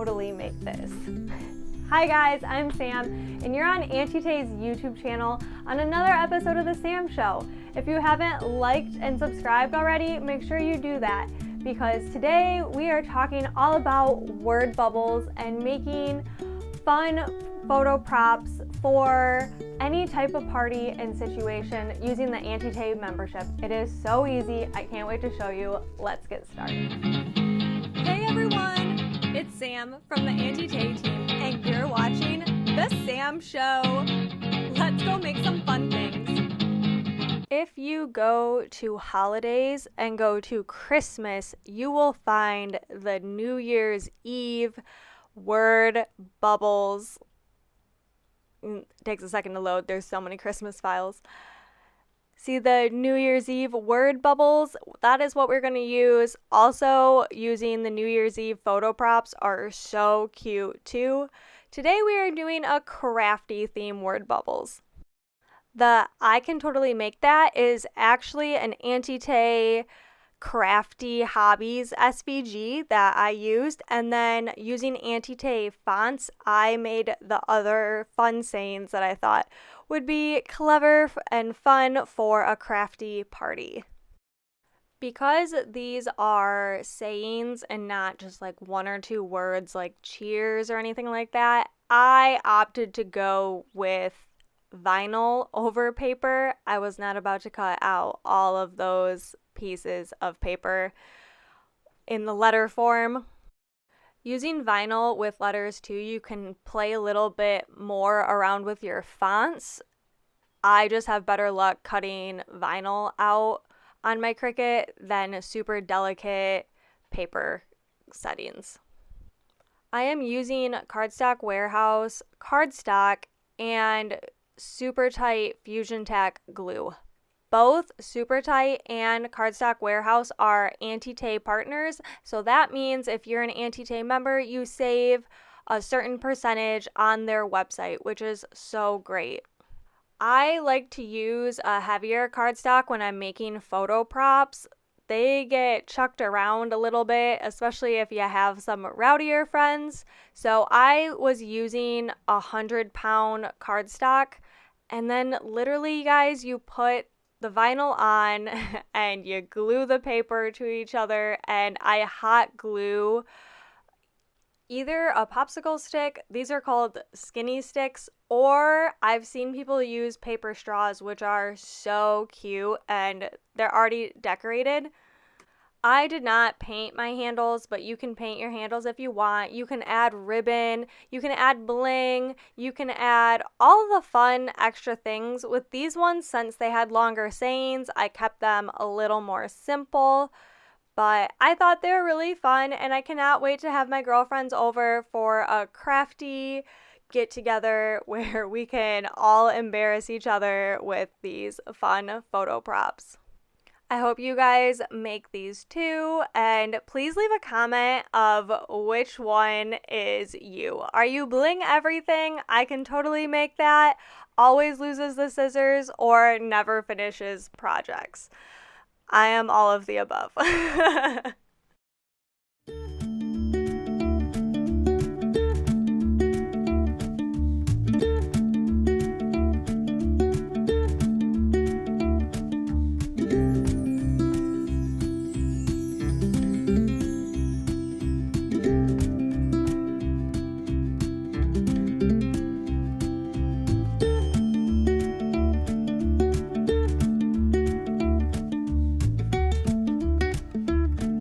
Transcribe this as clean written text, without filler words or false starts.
totally make this. Hi guys, I'm Sam, and you're on Auntie Tay's YouTube channel on another episode of The Sam Show. If you haven't liked and subscribed already, make sure you do that, because today we are talking all about word bubbles and making fun photo props for any type of party and situation using the Auntie Tay membership. It is so easy. I can't wait to show you. Let's get started. Hey everyone, it's Sam from the Auntie Tay team, and you're watching The Sam Show. Let's go make some fun things. If you go to holidays and go to Christmas, you will find the New Year's Eve word bubbles. It takes a second to load. There's so many Christmas files. See the New Year's Eve word bubbles? That is what we're going to use. Also, using the New Year's Eve photo props are so cute too. Today we are doing a crafty theme word bubbles. The I Can Totally Make That is actually an Auntie Tay Crafty Hobbies SVG that I used, and then using Auntie Tay fonts, I made the other fun sayings that I thought would be clever and fun for a crafty party. Because these are sayings and not just like one or two words like cheers or anything like that, I opted to go with vinyl over paper. I was not about to cut out all of those pieces of paper in the letter form. Using vinyl with letters too, you can play a little bit more around with your fonts. I just have better luck cutting vinyl out on my Cricut than super delicate paper settings. I am using Cardstock Warehouse cardstock and super tight Fusion Tack glue. Both Super Tight and Cardstock Warehouse are Auntie Tay partners, so that means if you're an Auntie Tay member, you save a certain percentage on their website, which is so great. I like to use a heavier cardstock when I'm making photo props. They get chucked around a little bit, especially if you have some rowdier friends. So I was using 100-pound cardstock, and then literally, you guys, you put the vinyl on and you glue the paper to each other, and I hot glue either a popsicle stick, these are called skinny sticks, or I've seen people use paper straws, which are so cute and they're already decorated. I did not paint my handles, but you can paint your handles if you want. You can add ribbon, you can add bling, you can add all the fun extra things. With these ones, since they had longer sayings, I kept them a little more simple, but I thought they were really fun, and I cannot wait to have my girlfriends over for a crafty get-together where we can all embarrass each other with these fun photo props. I hope you guys make these too, and please leave a comment of which one is you. Are you bling everything? I can totally make that. Always loses the scissors or never finishes projects. I am all of the above.